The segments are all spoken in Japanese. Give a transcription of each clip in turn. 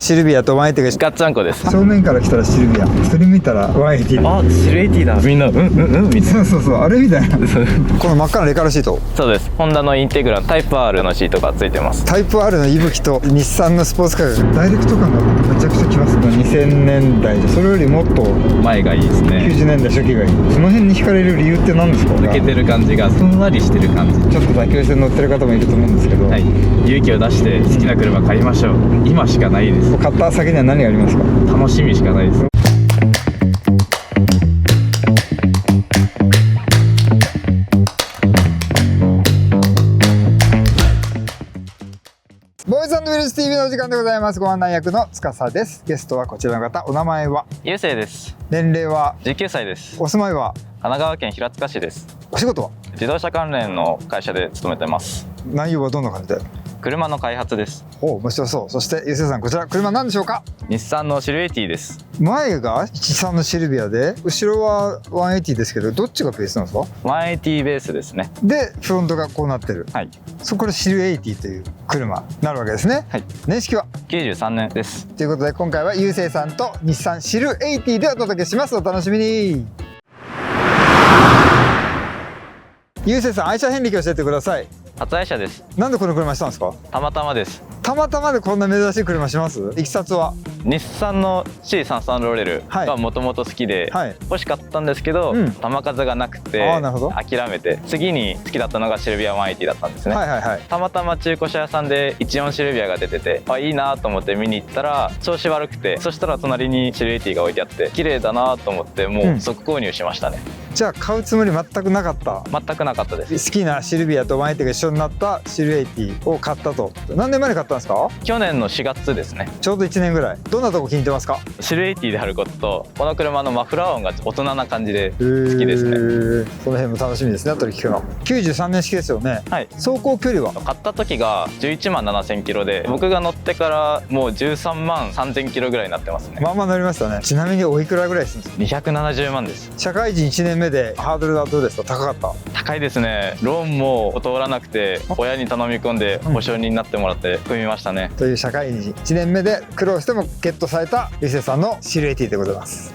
シルビアと180がガッツャンコです。正面から来たらシルビア、それ見たら180。あ、シルエティだ。みんなみたいな。そうあれみたいなこの真っ赤なレカルシート、そうです。ホンダのインテグラタイプ R のシートがついてます。タイプ R の息吹と日産のスポーツカーがダイレクト感がめちゃくちゃきますね。2000年代で、それよりもっと前がいいですね。90年代初期がいい。その辺に惹かれる理由って何ですか？抜けてる感じがふんわりしてる感じ。ちょっと妥協して乗ってる方もいると思うんですけど、はい、勇気を出して好きな車買いましょう。今しかないです。買った先には何がありますか？楽しみしかないです。ボーイズ&ウィルス TV のお時間でございます。ご案内役の司です。ゲストはこちらの方。お名前は？ゆうせいです。年齢は19歳です。お住まいは？神奈川県平塚市です。お仕事は？自動車関連の会社で勤めてます。内容はどんな感じで？車の開発です。お、面白そう。そしてゆうせいさん、こちら車何でしょうか？日産のシルエティです。前が日産のシルビアで、後ろは180ですけど、どっちがベースなんですか180ベースですね。でフロントがこうなってる。はい。これシルエティという車になるわけですね。はい。年式は93年です。ということで、今回はゆうせいさんと日産シルエティでお届けします。お楽しみに。ゆうせいさん、愛車遍歴を教えてください。初愛車です。なんでこの車したんですか？たまたまです。たまたまでこんな珍しい車します？いきさつは？日産の C33 ローレルがもともと好きで、はい、欲しかったんですけど、球数がなくて諦めて、次に好きだったのがシルビア180だったんですね。たまたま中古車屋さんで14シルビアが出てて、いいなと思って見に行ったら調子悪くて、そしたら隣にシルエティが置いてあって綺麗だなと思って、もう即購入しましたね。じゃあ買うつもり全くなかった？全くなかったです。好きなシルビアと180が一緒になったシルエティを買ったと。何年前に買ったんですか？去年の4月ですね。ちょうど1年ぐらい。どんなとこ気に入ってますか？シルエティであることと、この車のマフラー音が大人な感じで好きですね。その辺も楽しみですね、後で聞くの。93年式ですよね。はい。走行距離は？買った時が11万7000キロで、僕が乗ってからもう13万3000キロぐらいになってますね。まあまあ乗りましたね。ちなみにおいくらぐらいするんですか？270万です。社会人1年目でハードルはどうですか？高かった？高いですね。ローンも通らなくて、親に頼み込んで保証人になってもらって組みましたね。という社会人1年目で苦労してもゲットされたゆうせいさんのシルエティでございます。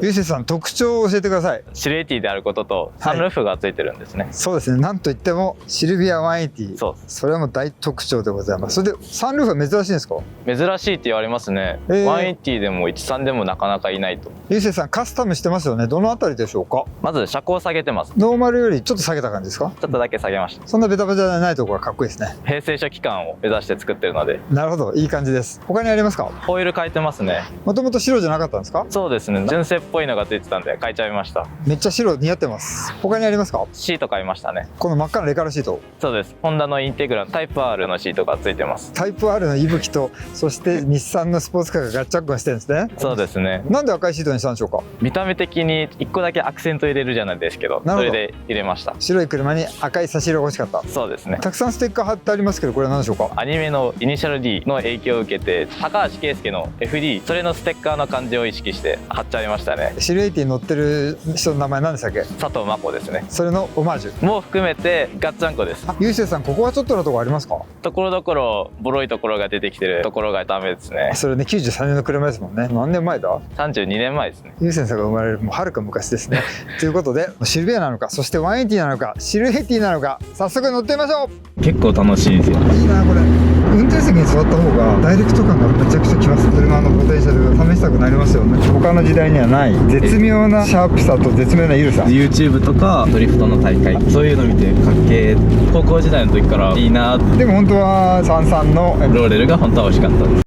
ゆうせいさん、特徴を教えてください。シルエティであることとサンルーフがついてるんですね。そうですね。なんといってもシルビア180。それはもう大特徴でございます。それでサンルーフは珍しいんですか？珍しいって言われますね。180でも13でもなかなかいないと。ゆうせいさん、カスタムしてますよね。どのあたりでしょうか？まず車高を下げてます。ノーマルよりちょっと下げた感じですか？ちょっとだけ下げました。そんなベタベタじゃないところがかっこいいですね。平成初期感を目指して作ってるので。なるほど、いい感じです。他にありますか？ホイール変えてますね。もともと白じゃなかったんですか？そうですね。純正っぽいのがついてたんで変えちゃいました。めっちゃ白似合ってます。他にありますか？シート買いましたね。この真っ赤なレカルシート。そうです。ホンダのインテグラタイプ R のシートがついてます。タイプ R の息吹と、そして日産のスポーツカーがガッチャンコンしてるんですね。そうですね。なんで赤いシートにしたんでしょうか？見た目的に1個だけアクセント入れるじゃないですけど、それで入れました。白い車に赤い差し色が欲しかった。そうですね。たくさんステッカー貼ってありますけど、これは何でしょうか？アニメのイニシャル D の影響を受けて、高橋圭介の FD、それのステッカーの感じを意識して貼っちゃいましたね。シルエティに乗ってる人の名前何でしたっけ？佐藤真子ですね。それのオマージュも含めてガッツャンコです。ゆうせいさん、ここはちょっとのとこありますか？ところどころボロいところが出てきてるところがダメですね。それね、93年の車ですもんね。何年前だ？32年前ですね。ゆうせいさんが生まれるもうはるか昔ですね。ということで、シルビアなのか、そして180なのか、シルエティなのか、早速乗ってみましょう。結構楽しいですよ。いいなこれ。運転席に座った方がダイレクト感がめちゃくちゃきます。車のポテンシャルが試したくなりますよね。他の時代にはない絶妙なシャープさと絶妙な緩さ。 YouTube とかドリフトの大会、そういうの見てかっけー。高校時代の時からいいな。でも本当は33のローレルが本当は欲しかったです。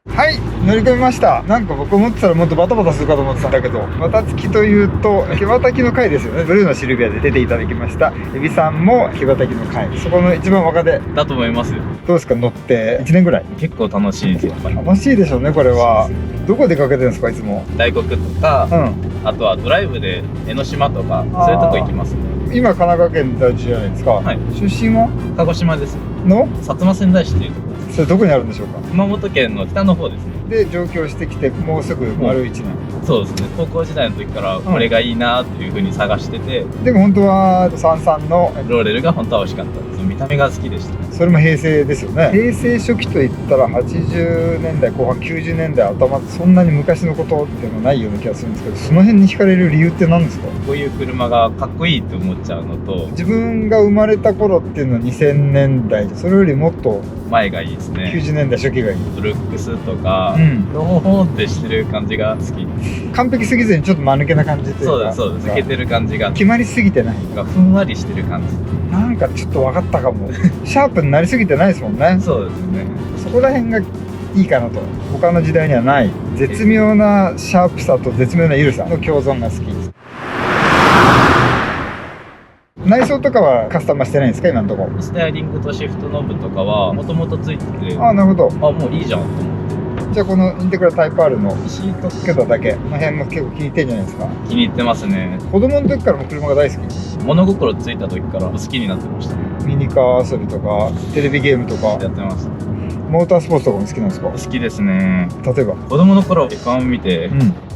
はい、乗り込みました。なんか僕思ってたらもっとバタバタするかと思ってたんだけど、綿付きというと毛羽たきの回ですよね。ブルーのシルビアで出ていただきましたエビさんも毛羽たきの回、そこの一番若手だと思います。どうですか？乗って1年ぐらい。結構楽しいですよ。楽しいでしょうね。これはどこ出かけてるんですか？いつも大黒とか、あとはドライブで江ノ島とかそういうとこ行きますね。今神奈川県在住じゃないですか。はい。出身は鹿児島です。の薩摩川内市っていうところ。薩それどこにあるんでしょうか？熊本県の北の方ですね。で上京してきてもうすぐ丸1年。そうですね。高校時代の時からこれがいいなっていう風に探してて、でも本当は33のローレルが本当は欲しかったんです。見た目が好きでしたね。それも平成ですよね。平成初期といったら80年代後半90年代頭、そんなに昔のことっていうのはないような気がするんですけど、その辺に惹かれる理由って何ですか？こういう車がかっこいいって思っちゃうのと、自分が生まれた頃っていうのは2000年代、それよりもっと前がいいですね。90年代初期がいい。ルックスとか、ローンってしてる感じが好き。完璧すぎずにちょっと間抜けな感じというか、そうです、そうです。抜けてる感じが、決まりすぎてない、ふんわりしてる感じ。なんかちょっと分かったかも。シャープになりすぎてないですもんね。そうですね。そこら辺がいいかなと。他の時代にはない絶妙なシャープさと絶妙な緩さの共存が好きです。内装とかはカスタマーしてないんですか、今のところ？ステアリングとシフトノブとかはもともとついてて、ああ、なるほど。あ、もういいじゃんと思って。じゃあこのインテグラタイプ R のシートつけただけ、この辺も結構気に入ってんじゃないですか？気に入ってますね。子供の時からも車が大好き？物心ついた時から好きになってましたね。ミニカー遊びとかテレビゲームとかやってます。モータースポーツとかも好きなんですか？好きですね。例えば子供の頃 F1 を見て、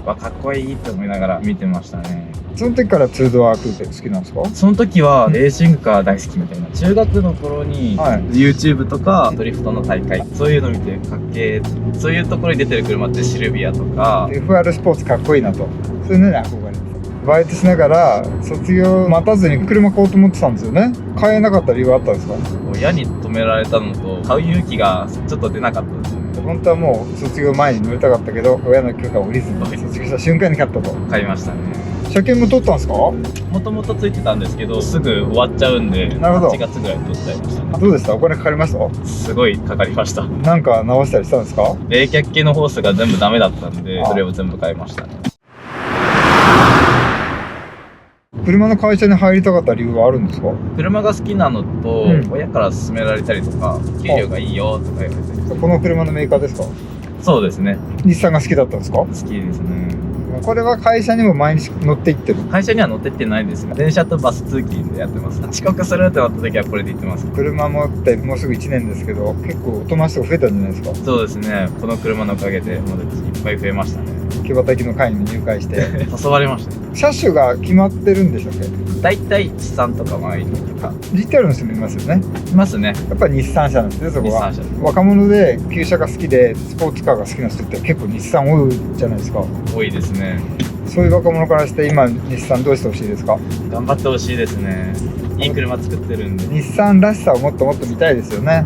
かっこいいって思いながら見てましたね。その時から2ドアクーペ好きなんですか？その時はレーシングカー大好きみたいな。中学の頃に YouTube とかドリフトの大会、そういうの見てかっけー、そういうところに出てる車ってシルビアとか FR スポーツかっこいいなと、そういうのに憧れです。バイトしながら卒業待たずに車買おうと思ってたんですよね。買えなかった理由はあったんですか？親に止められたのと買う勇気がちょっと出なかったですよね。本当はもう卒業前に乗りたかったけど親の許可を下りずに卒業した瞬間に買ったと。買いましたね。車検も取ったんですか？もともとついてたんですけどすぐ終わっちゃうんで、なるほど。8月ぐらいに取っちゃいましたね。どうでした？お金かかりました？すごいかかりました。なんか直したりしたんですか？冷却系のホースが全部ダメだったんで、それを全部買いましたね。車の会社に入りたかった理由はあるんですか？車が好きなのと、親から勧められたりとか、給料がいいよとか言われて。この車のメーカーですか？そうですね。日産が好きだったんですか？好きですね。これは会社にも毎日乗って行ってる？会社には乗ってってないですね。電車とバス通勤でやってます。遅刻するってなった時はこれで行ってます。車持ってもうすぐ1年ですけど、結構お友達とか増えたんじゃないですか？そうですね。この車のおかげで友達いっぱい増えましたね。木畑の会に入会して誘われましたね。車種が決まってるんでしたっけ？大体日産とかマイルとか GTR の人もいますよね。いますね。やっぱり日産車なんですね、そこは。若者で旧車が好きでスポーツカーが好きな人って結構日産多いじゃないですか。多いですね。そういう若者からして今日産どうしてほしいですか？頑張ってほしいですね。いい車作ってるんで。日産らしさをもっともっと見たいですよね。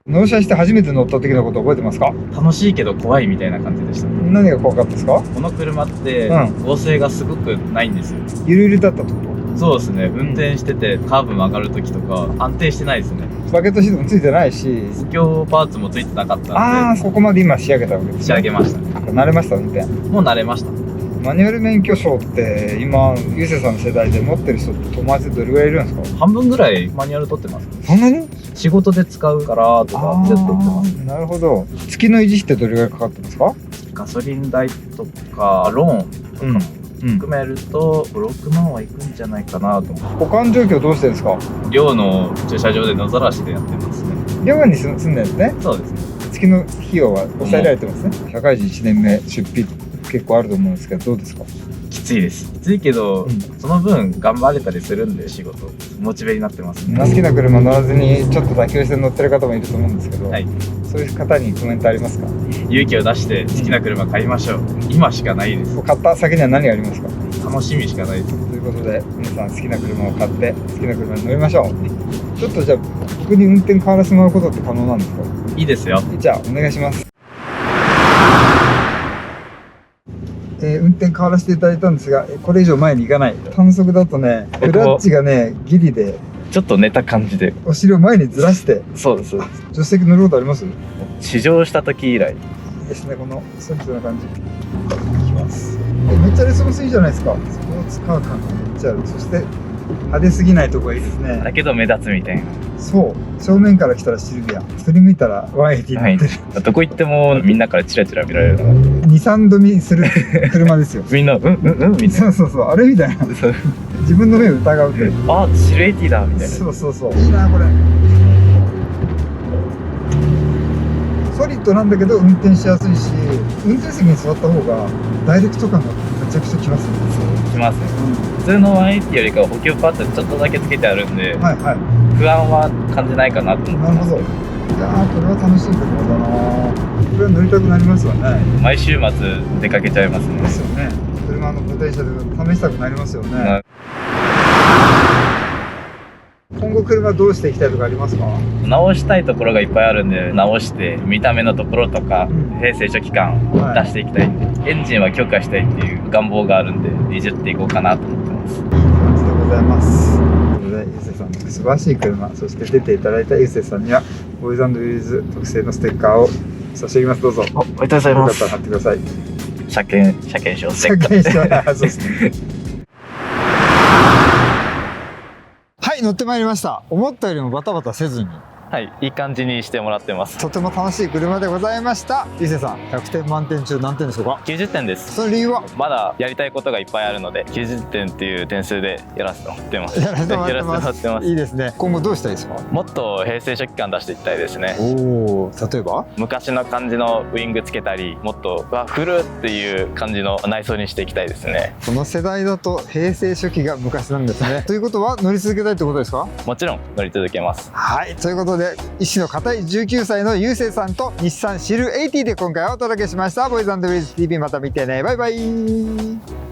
納車して初めて乗った時のこと覚えてますか？楽しいけど怖いみたいな感じでした。何が怖かったですか？この車って剛性がすごくないんですよ。ゆるゆるだったってこと？そうですね。運転しててカーブ曲がる時とか安定してないですね。バケットシートもついてないし、補強パーツもついてなかったんで。ああ、そこまで今仕上げたわけですね。仕上げましたね。慣れました？運転もう慣れました。マニュアル免許証って今ゆうせいさんの世代で持ってる人って友達でどれぐらいいるんですか？半分ぐらいマニュアル取ってます。そんなに？仕事で使うからとか絶対取ってます。なるほど。月の維持費ってどれぐらいかかってますか？ガソリン代とかローンとかも含めると5、6万はいくんじゃないかなと思う。保管状況どうしてるんですか？寮の駐車場で野ざらしでやってますね。寮に住んでるんですね。そうですね。月の費用は抑えられてますね。社会人1年目出費結構あると思うんですけど、どうですか？きついです。きついけど、その分頑張れたりするんで仕事モチベになってますね。好きな車乗らずにちょっと妥協して乗ってる方もいると思うんですけど、はい、そういう方にコメントありますか？勇気を出して好きな車買いましょう。今しかないです。買った先には何がありますか？楽しみしかないです。ということで皆さん好きな車を買って好きな車に乗りましょう。ちょっとじゃあ僕に運転変わらせてもらうことって可能なんですか？いいですよ。じゃあお願いします。運転変わらせていただいたんですが、これ以上前に行かない。単速だとね、クラッチがねギリでちょっと寝た感じでお尻を前にずらして。そうです。助手席乗ることあります？試乗した時以来。いいですね、このソフトな感じ。いきます。めっちゃレスポンスいいじゃないですか。スポーツカー感がめっちゃある。そして派手すぎないとこがいいですね。だけど目立つみたいな。そう、正面から来たらシルビア、振り向いたら180になってる、はい、どこ行ってもみんなからチラチラ見られるの。2、3度見する車ですよ。みんなうんみたいな。そうそうそう、あれみたいな。自分の目を疑うって。あ、シルエティだみたいな。そうそうそう。いいなこれ。ソリッドなんだけど運転しやすいし、運転席に座った方がダイレクト感がめちゃくちゃきますね。きますね、普通の180よりかは補給パッドちょっとだけつけてあるんで、不安は感じないかなと思ってます。なるほど。いやー、これは楽しい車だな。これは乗りたくなりますよね。毎週末出かけちゃいますね。ですよね。車のポテンシャル試したくなりますよね。今後車どうしていきたいとかありますか？直したいところがいっぱいあるんで、直して見た目のところとか、平成初期感を出していきたいんで、エンジンは強化したいっていう願望があるんで、いじっていこうかなと思ってます。いい感じでございます。ということで、ゆうせいさんの素晴らしい車、そして出ていただいたゆうせいさんにはボーイズ&ウィーズ特製のステッカーを差し上げます。どうぞ。ありがとうございます。よかったら貼ってください。車検証ステッカー。そうですね。はい、乗ってまいりました。思ったよりもバタバタせずに、はい、いい感じにしてもらってます。とても楽しい車でございました。ゆうせいさん、100点満点中何点でしょうか？90点です。その理由は？まだやりたいことがいっぱいあるので、90点っていう点数でやらせてもらってます。やらせてもらってます。いいですね。今後どうしたいですか？もっと平成初期感出していきたいですね。おお、例えば？昔の感じのウイングつけたり、もっとフルっていう感じの内装にしていきたいですね。この世代だと平成初期が昔なんですね。ということは乗り続けたいってことですか？もちろん乗り続けます。はい、ということで医師の固い19歳のゆうせいさんと日産シル80で今回はお届けしました。ボーイズ&ウィーズ TV、また見てね。バイバイ。